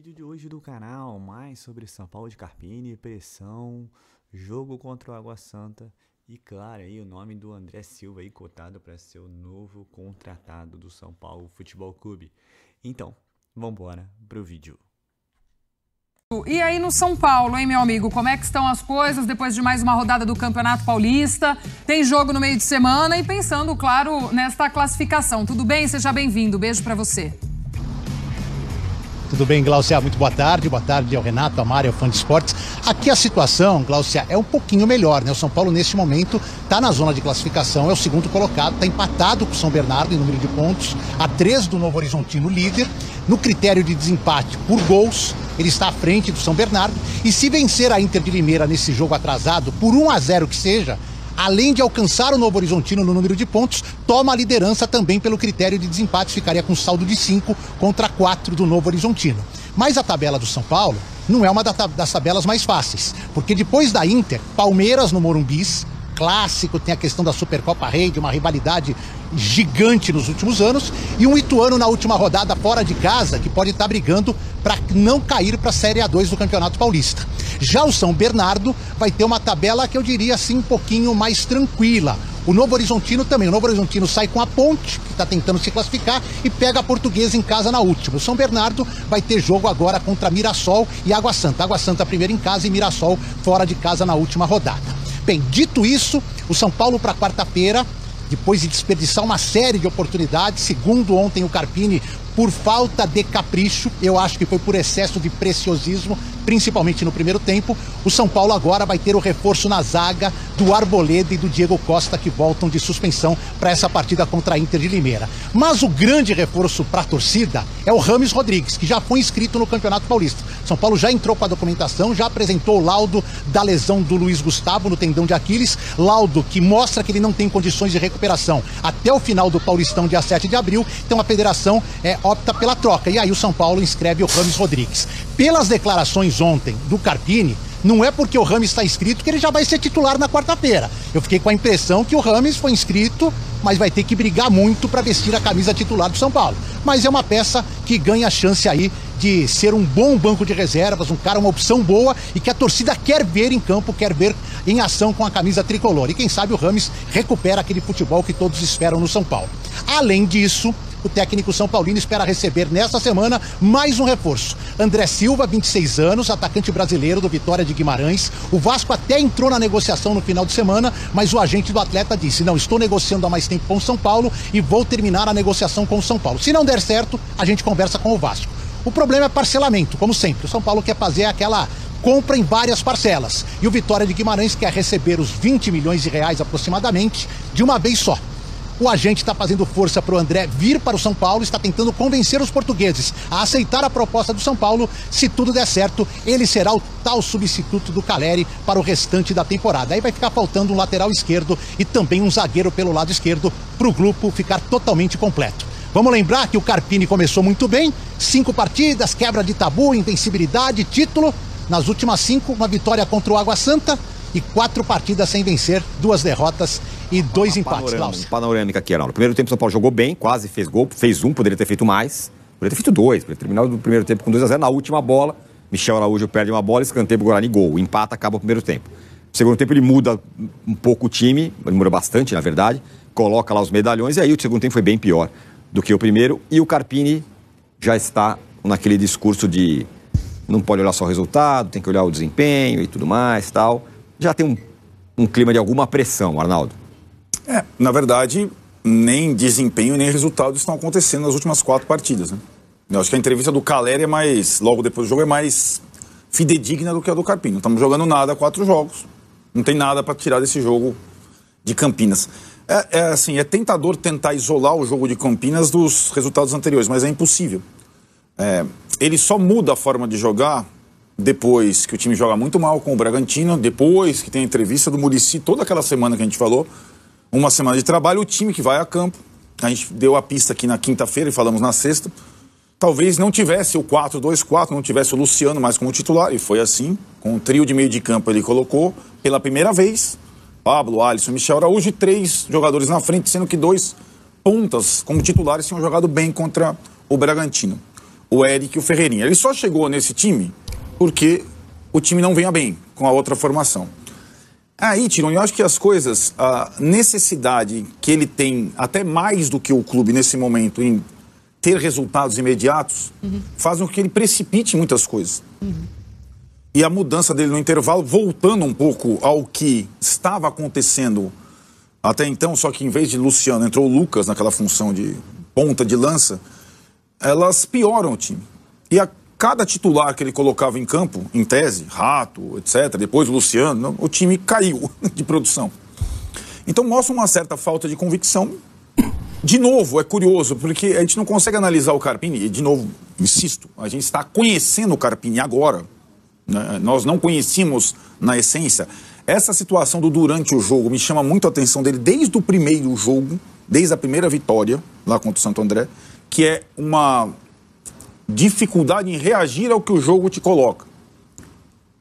vídeo de hoje do canal, mais sobre São Paulo de Carpini, pressão, jogo contra o Água Santa e claro aí o nome do André Silva aí cotado para ser o novo contratado do São Paulo Futebol Clube. Então, vambora pro vídeo. E aí no São Paulo, hein, meu amigo? Como é que estão as coisas depois de mais uma rodada do Campeonato Paulista? Tem jogo no meio de semana e pensando, claro, nesta classificação. Tudo bem? Seja bem-vindo. Beijo pra você. Tudo bem, Glaucia? Muito boa tarde ao Renato, a Mário, ao fã de esportes. Aqui a situação, Glaucia, é um pouquinho melhor, né? O São Paulo, neste momento, está na zona de classificação, é o segundo colocado, está empatado com o São Bernardo em número de pontos, a 3 do Novo Horizontino líder. No critério de desempate por gols, ele está à frente do São Bernardo. E se vencer a Inter de Limeira nesse jogo atrasado, por 1-0 que seja, além de alcançar o Novo Horizontino no número de pontos, toma a liderança também pelo critério de desempate, ficaria com saldo de 5 contra 4 do Novo Horizontino. Mas a tabela do São Paulo não é uma das tabelas mais fáceis, porque depois da Inter, Palmeiras no Morumbis, clássico, tem a questão da Supercopa Rei, de uma rivalidade gigante nos últimos anos, e um Ituano na última rodada fora de casa, que pode estar brigando para não cair para a Série A2 do Campeonato Paulista. Já o São Bernardo vai ter uma tabela que eu diria assim um pouquinho mais tranquila. O Novo Horizontino também. O Novo Horizontino sai com a Ponte, que está tentando se classificar, e pega a Portuguesa em casa na última. O São Bernardo vai ter jogo agora contra Mirassol e Água Santa. Água Santa primeiro em casa e Mirassol fora de casa na última rodada. Bem, dito isso, o São Paulo para quarta-feira, depois de desperdiçar uma série de oportunidades, segundo ontem o Carpini, por falta de capricho, eu acho que foi por excesso de preciosismo, principalmente no primeiro tempo, o São Paulo agora vai ter o reforço na zaga do Arboleda e do Diego Costa, que voltam de suspensão para essa partida contra a Inter de Limeira. Mas o grande reforço para a torcida é o Rames Rodrigues, que já foi inscrito no Campeonato Paulista. São Paulo já entrou com a documentação, já apresentou o laudo da lesão do Luiz Gustavo no tendão de Aquiles, laudo que mostra que ele não tem condições de recuperação até o final do Paulistão, dia 7 de abril, então a federação opta pela troca, e aí o São Paulo inscreve o Rames Rodrigues. Pelas declarações ontem do Carpini, não é porque o Rames está inscrito que ele já vai ser titular na quarta-feira. Eu fiquei com a impressão que o Rames foi inscrito, mas vai ter que brigar muito para vestir a camisa titular do São Paulo. Mas é uma peça que ganha a chance aí de ser um bom banco de reservas, um cara, uma opção boa e que a torcida quer ver em campo, quer ver em ação com a camisa tricolor. E quem sabe o Rames recupera aquele futebol que todos esperam no São Paulo. Além disso, o técnico São Paulino espera receber nesta semana mais um reforço. André Silva, 26 anos, atacante brasileiro do Vitória de Guimarães. O Vasco até entrou na negociação no final de semana, mas o agente do atleta disse: não, estou negociando há mais tempo com o São Paulo e vou terminar a negociação com o São Paulo. Se não der certo, a gente conversa com o Vasco. O problema é parcelamento, como sempre. O São Paulo quer fazer aquela compra em várias parcelas. E o Vitória de Guimarães quer receber os 20 milhões de reais aproximadamente de uma vez só. O agente está fazendo força para o André vir para o São Paulo, está tentando convencer os portugueses a aceitar a proposta do São Paulo. Se tudo der certo, ele será o tal substituto do Caleri para o restante da temporada. Aí vai ficar faltando um lateral esquerdo e também um zagueiro pelo lado esquerdo para o grupo ficar totalmente completo. Vamos lembrar que o Carpini começou muito bem, 5 partidas, quebra de tabu, invencibilidade, título. Nas últimas 5, uma vitória contra o Água Santa e 4 partidas sem vencer, 2 derrotas e 2 empates. Panorâmica aqui, Arnaldo. No primeiro tempo o São Paulo jogou bem, quase fez gol, fez um, poderia ter feito mais, poderia ter feito 2, poderia ter terminado o primeiro tempo com 2-0. Na última bola, Michel Araújo perde uma bola, escanteio pro Guarani, gol. O empate acaba o primeiro tempo. No segundo tempo ele muda um pouco o time, ele muda bastante, na verdade, coloca lá os medalhões, e aí o segundo tempo foi bem pior do que o primeiro, e o Carpini já está naquele discurso de não pode olhar só o resultado, tem que olhar o desempenho e tudo mais, tal. Já tem um clima de alguma pressão, Arnaldo. Na verdade, nem desempenho nem resultado estão acontecendo nas últimas 4 partidas, né? Eu acho que a entrevista do Caleri logo depois do jogo, é mais fidedigna do que a do Carpini. Não estamos jogando nada há 4 jogos. Não tem nada para tirar desse jogo de Campinas. É tentador tentar isolar o jogo de Campinas dos resultados anteriores, mas é impossível. Ele só muda a forma de jogar depois que o time joga muito mal com o Bragantino, depois que tem a entrevista do Muricy, toda aquela semana que a gente falou, uma semana de trabalho, o time que vai a campo, a gente deu a pista aqui na quinta-feira e falamos na sexta, talvez não tivesse o 4-2-4, não tivesse o Luciano mais como titular, e foi assim, com um trio de meio de campo ele colocou, pela primeira vez, Pablo, Alisson, Michel Araújo e 3 jogadores na frente, sendo que 2 pontas como titulares tinham jogado bem contra o Bragantino. o Eric e o Ferreirinha. Ele só chegou nesse time porque o time não venha bem com a outra formação. Aí, Tironi, eu acho que as coisas, a necessidade que ele tem, até mais do que o clube nesse momento, em ter resultados imediatos, fazem com que ele precipite muitas coisas. E a mudança dele no intervalo, voltando um pouco ao que estava acontecendo até então, só que em vez de Luciano entrou o Lucas naquela função de ponta de lança, elas pioram o time. E a cada titular que ele colocava em campo, em tese, Rato, etc., depois o Luciano, o time caiu de produção. Então mostra uma certa falta de convicção. De novo, é curioso, porque a gente não consegue analisar o Carpini, e de novo, insisto, a gente está conhecendo o Carpini agora, né? Nós não conhecíamos na essência. Essa situação do durante o jogo me chama muito a atenção dele desde o primeiro jogo, desde a primeira vitória lá contra o Santo André, que é uma dificuldade em reagir ao que o jogo te coloca.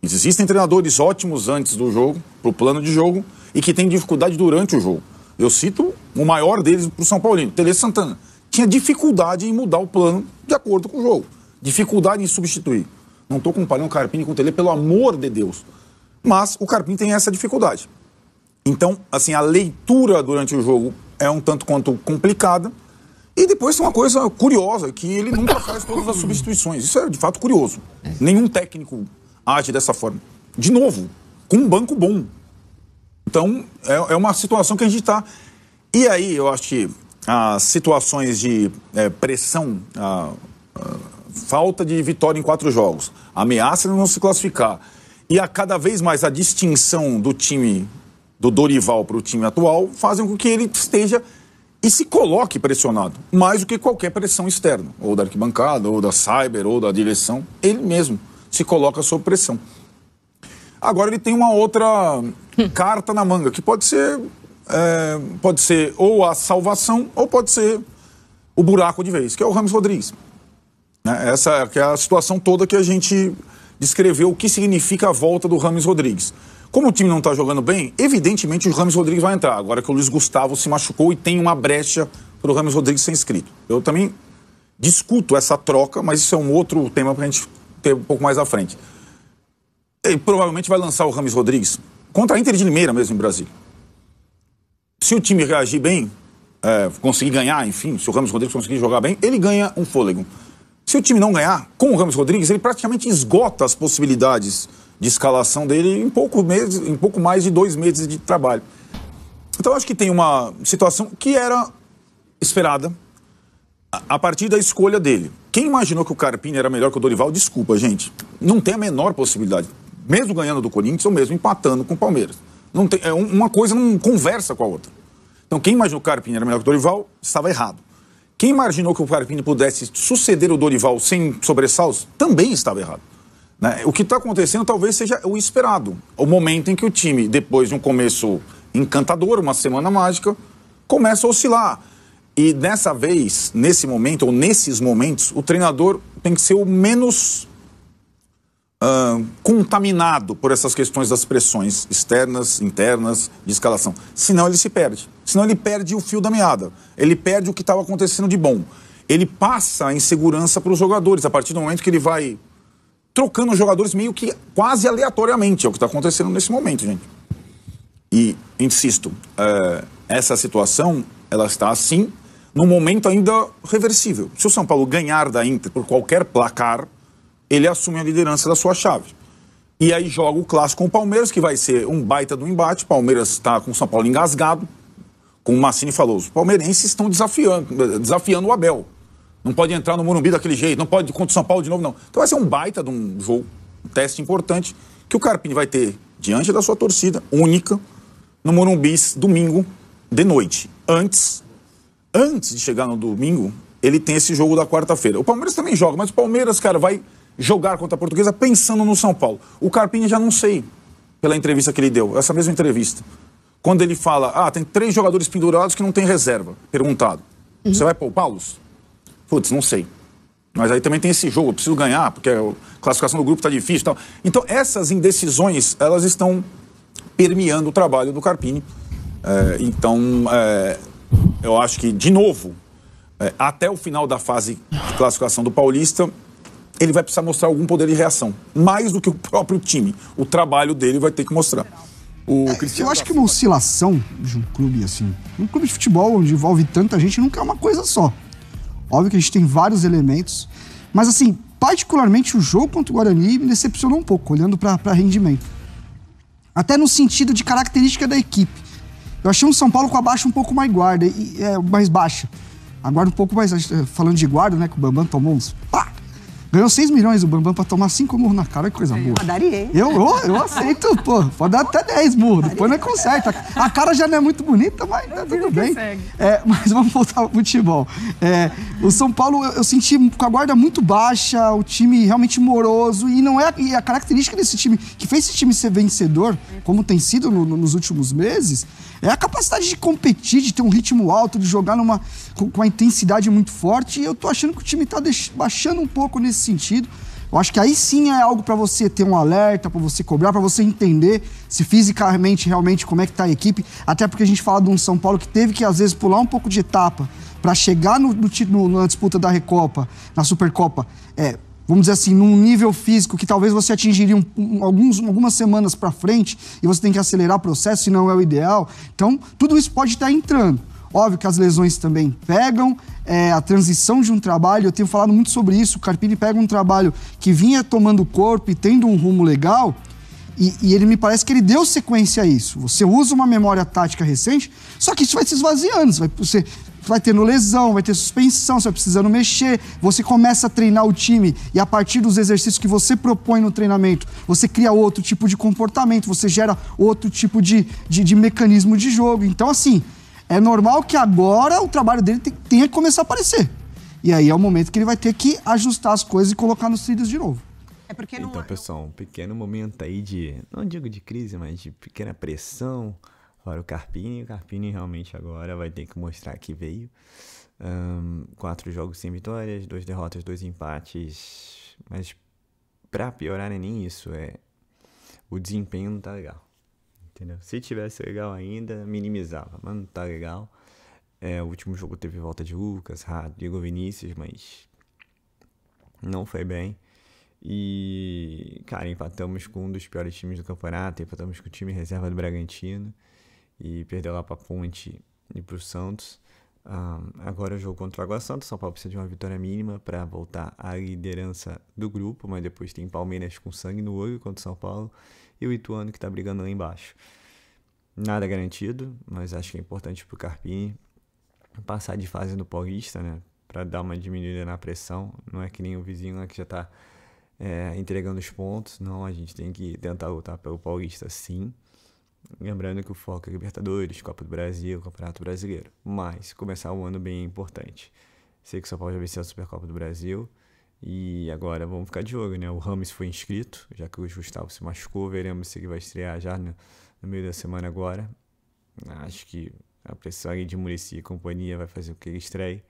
Existem treinadores ótimos antes do jogo, para o plano de jogo, e que têm dificuldade durante o jogo. Eu cito o maior deles para o São Paulino, Tele Santana. Tinha dificuldade em mudar o plano de acordo com o jogo. Dificuldade em substituir. Não estou comparando o Carpini com o Tele, pelo amor de Deus. Mas o Carpini tem essa dificuldade. Então, assim, a leitura durante o jogo é um tanto quanto complicada. E depois tem uma coisa curiosa, que ele nunca faz todas as substituições. Isso é, de fato, curioso. Nenhum técnico age dessa forma. De novo, com um banco bom. Então, é uma situação que a gente está... E aí, eu acho que as situações de pressão, falta de vitória em 4 jogos, ameaça de não se classificar, e cada vez mais a distinção do time do Dorival para o time atual, fazem com que ele esteja e se coloque pressionado, mais do que qualquer pressão externa, ou da arquibancada, ou da cyber, ou da direção. Ele mesmo se coloca sob pressão. Agora ele tem uma outra carta na manga, que pode ser ou a salvação, ou pode ser o buraco de vez, que é o Rames Rodrigues. Essa que é a situação toda que a gente descreveu, o que significa a volta do Rames Rodrigues. Como o time não está jogando bem, evidentemente o Rames Rodrigues vai entrar, agora que o Luiz Gustavo se machucou e tem uma brecha para o Rames Rodrigues ser inscrito. Eu também discuto essa troca, mas isso é um outro tema para a gente ter um pouco mais à frente. Ele provavelmente vai lançar o Rames Rodrigues contra a Inter de Limeira mesmo em Brasília. Se o time reagir bem, conseguir ganhar, enfim, se o Rames Rodrigues conseguir jogar bem, ele ganha um fôlego. Se o time não ganhar, com o Rames Rodrigues, ele praticamente esgota as possibilidades de escalação dele em pouco mais de 2 meses de trabalho. Então, acho que tem uma situação que era esperada a partir da escolha dele. Quem imaginou que o Carpini era melhor que o Dorival, desculpa, gente, não tem a menor possibilidade. Mesmo ganhando do Corinthians ou mesmo empatando com o Palmeiras. Não tem, uma coisa não conversa com a outra. Então, quem imaginou que o Carpini era melhor que o Dorival, estava errado. Quem imaginou que o Carpini pudesse suceder o Dorival sem sobressaltos, também estava errado. Né? O que está acontecendo talvez seja o esperado. O momento em que o time, depois de um começo encantador, uma semana mágica, começa a oscilar. E dessa vez, nesse momento, ou nesses momentos, o treinador tem que ser o menos contaminado por essas questões das pressões externas, internas, de escalação. Senão ele se perde. Senão ele perde o fio da meada. Ele perde o que estava acontecendo de bom. Ele passa a insegurança para os jogadores, a partir do momento que ele vai trocando os jogadores meio que quase aleatoriamente. É o que está acontecendo nesse momento, gente. E, insisto, essa situação, ela está assim, num momento ainda reversível. Se o São Paulo ganhar da Inter por qualquer placar, ele assume a liderança da sua chave. E aí joga o clássico com o Palmeiras, que vai ser um baita do embate. O Palmeiras está com o São Paulo engasgado. Como o Massini falou, os palmeirenses estão desafiando o Abel. Não pode entrar no Morumbi daquele jeito, não pode ir contra o São Paulo de novo, não. Então vai ser um baita de um jogo, um teste importante, que o Carpini vai ter diante da sua torcida, única, no Morumbi, domingo, de noite. Antes de chegar no domingo, ele tem esse jogo da quarta-feira. O Palmeiras também joga, mas o Palmeiras, cara, vai jogar contra a Portuguesa pensando no São Paulo. O Carpini já não sei, pela entrevista que ele deu, essa mesma entrevista. Quando ele fala, tem 3 jogadores pendurados que não tem reserva, perguntado. Você vai poupá-los? Putz, não sei. Mas aí também tem esse jogo, eu preciso ganhar, porque a classificação do grupo está difícil e tal. Então, essas indecisões, elas estão permeando o trabalho do Carpini. Eu acho que, de novo, até o final da fase de classificação do Paulista, ele vai precisar mostrar algum poder de reação. Mais do que o próprio time. O trabalho dele vai ter que mostrar. Eu acho que uma oscilação de um clube assim, um clube de futebol onde envolve tanta gente, nunca é uma coisa só. Óbvio que a gente tem vários elementos, mas assim, particularmente o jogo contra o Guarani me decepcionou um pouco, olhando para rendimento. Até no sentido de característica da equipe. Eu achei um São Paulo com a baixa um pouco mais guarda, mais baixa. A guarda um pouco mais, falando de guarda, né, que o Bambam tomou uns... Pá! Ganhou 6 milhões o Bambam pra tomar 5 murros na cara, que coisa boa. Daria, Eu aceito, pô. Pode dar até 10 murros, depois não é conserta. A cara já não é muito bonita, mas tá tudo bem. Mas vamos voltar ao futebol. O São Paulo, eu senti com a guarda muito baixa, o time realmente moroso, e a característica desse time, que fez esse time ser vencedor, como tem sido nos últimos meses, é a capacidade de competir, de ter um ritmo alto, de jogar com uma intensidade muito forte, e eu tô achando que o time tá baixando um pouco nesse sentido. Eu acho que aí sim é algo para você ter um alerta, para você cobrar, para você entender se fisicamente, realmente, como é que tá a equipe. Até porque a gente fala de um São Paulo que teve que, às vezes, pular um pouco de etapa para chegar na disputa da Recopa, na Supercopa, vamos dizer assim, num nível físico que talvez você atingiria algumas semanas para frente e você tem que acelerar o processo, se não é o ideal. Então, tudo isso pode estar entrando. Óbvio que as lesões também pegam, a transição de um trabalho, eu tenho falado muito sobre isso, o Carpini pega um trabalho que vinha tomando corpo e tendo um rumo legal, e ele me parece que ele deu sequência a isso. Você usa uma memória tática recente, só que isso vai se esvaziando, você vai tendo lesão, vai ter suspensão, você vai precisando mexer, você começa a treinar o time e a partir dos exercícios que você propõe no treinamento, você cria outro tipo de comportamento, você gera outro tipo de mecanismo de jogo. Então, assim, é normal que agora o trabalho dele tenha que começar a aparecer. E aí é o momento que ele vai ter que ajustar as coisas e colocar nos trilhos de novo. Então, pessoal, um pequeno momento aí não digo de crise, mas de pequena pressão para o Carpini. O Carpini realmente agora vai ter que mostrar que veio. 4 jogos sem vitórias, 2 derrotas, 2 empates. Mas pra piorar não é nem isso, o desempenho não tá legal. Entendeu? Se tivesse legal ainda, minimizava, mas não tá legal. O último jogo teve volta de Lucas, Rodrigo, Vinícius, mas não foi bem. E, cara, empatamos com um dos piores times do campeonato, empatamos com o time reserva do Bragantino e perdeu lá pra Ponte e pro Santos. Agora o jogo contra o Água Santa, São Paulo precisa de uma vitória mínima para voltar à liderança do grupo, mas depois tem Palmeiras com sangue no olho contra o São Paulo e o Ituano que tá brigando lá embaixo. Nada garantido, mas acho que é importante pro Carpini passar de fase no Paulista, né, para dar uma diminuída na pressão. Não é que nem o vizinho lá que já tá entregando os pontos. Não, a gente tem que tentar lutar pelo Paulista, sim. Lembrando que o foco é Libertadores, Copa do Brasil, Campeonato Brasileiro. Mas começar o ano bem é importante. Sei que o São Paulo já venceu a Supercopa do Brasil. E agora vamos ficar de olho, né? O Rames foi inscrito, já que o Gustavo se machucou. Veremos se ele vai estrear já no meio da semana agora. Acho que a pressão aí de Muricy e companhia vai fazer com que ele estreie.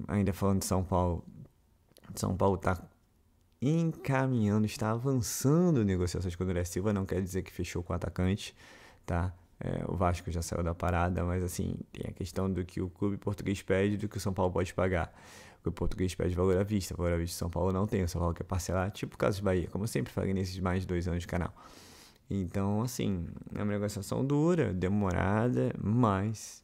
Ainda falando de São Paulo. São Paulo está encaminhando, está avançando negociações com o André Silva. Não quer dizer que fechou com o atacante, tá? O Vasco já saiu da parada, mas assim, tem a questão do que o clube português pede e do que o São Paulo pode pagar. O clube português pede valor à vista São Paulo não tem, o São Paulo quer parcelar, tipo o caso de Bahia, como eu sempre falei nesses mais de 2 anos de canal. Então, assim, é uma negociação dura, demorada, mas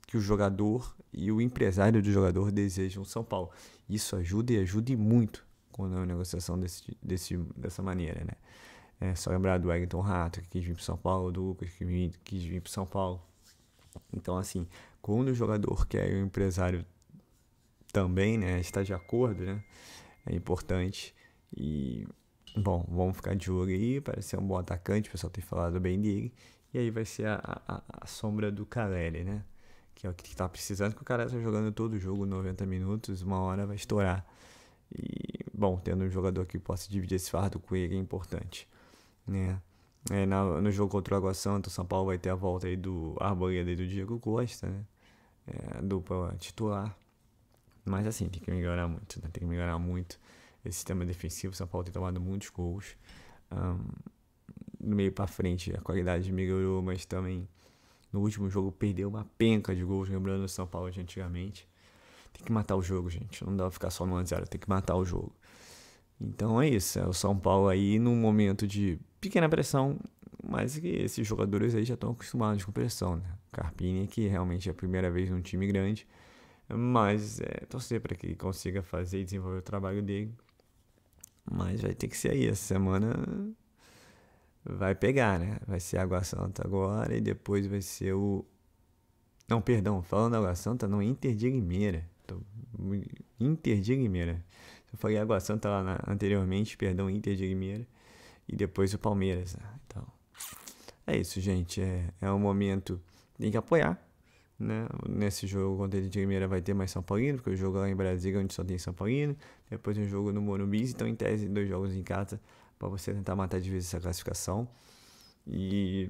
que o jogador e o empresário do jogador desejam São Paulo. Isso ajuda e ajuda muito quando é uma negociação dessa maneira, né? É só lembrar do Wellington Rato, que quis vir para São Paulo, do Lucas, que quis vir para São Paulo. Então, assim, quando o jogador quer e o empresário também, né, está de acordo, né, é importante. E, bom, vamos ficar de olho aí, parece ser um bom atacante, o pessoal tem falado bem dele. E aí vai ser a sombra do Caleri, né, que é o que está precisando, que o cara está jogando todo o jogo, 90 minutos, uma hora vai estourar. E, bom, tendo um jogador que possa dividir esse fardo com ele é importante, né? No jogo contra o Água Santa, o São Paulo vai ter a volta aí do Arboleda e do Diego Costa, né? A dupla titular. Mas assim, tem que melhorar muito, né? Tem que melhorar muito esse sistema defensivo. O São Paulo tem tomado muitos gols. No meio pra frente a qualidade melhorou, mas também No último jogo perdeu uma penca de gols, lembrando o São Paulo de antigamente. Tem que matar o jogo, gente. Não dá pra ficar só no 1-0, tem que matar o jogo. Então é isso, é o São Paulo aí num momento de pequena pressão, mas que esses jogadores aí já estão acostumados com pressão, né? Carpini, que realmente é a primeira vez num time grande, mas torcer para que ele consiga fazer e desenvolver o trabalho dele. Mas vai ter que ser aí, essa semana vai pegar, né? Vai ser Água Santa agora e depois vai ser o... Não, perdão, falando Água Santa, não, Inter de Limeira. Inter de Limeira. Eu falei Água Santa lá anteriormente, perdão, Inter de Limeira. E depois o Palmeiras. Então, é isso, gente. É um momento, tem que apoiar, né? Nesse jogo contra o Inter de Limeira vai ter mais São Paulino, porque o jogo lá em Brasília onde só tem São Paulino. Depois um jogo no Morumbi, então em tese 2 jogos em casa para você tentar matar de vez essa classificação. E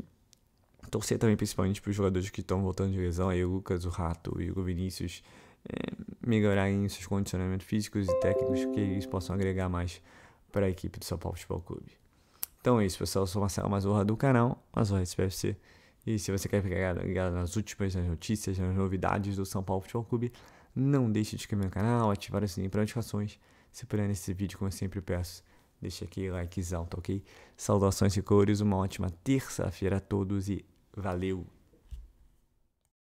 torcer também principalmente para os jogadores que estão voltando de lesão, aí o Lucas, o Rato e o Vinícius, melhorarem seus condicionamentos físicos e técnicos, que eles possam agregar mais para a equipe do São Paulo Futebol Clube. Então é isso, pessoal. Eu sou Marcelo Mazorra do canal Mazorra SPFC. E se você quer ficar ligado nas últimas notícias, nas novidades do São Paulo Futebol Clube, não deixe de inscrever no canal, ativar o sininho para notificações. Se puder nesse vídeo, como eu sempre peço, deixa aquele like alto, ok? Saudações e cores, uma ótima terça-feira a todos e valeu!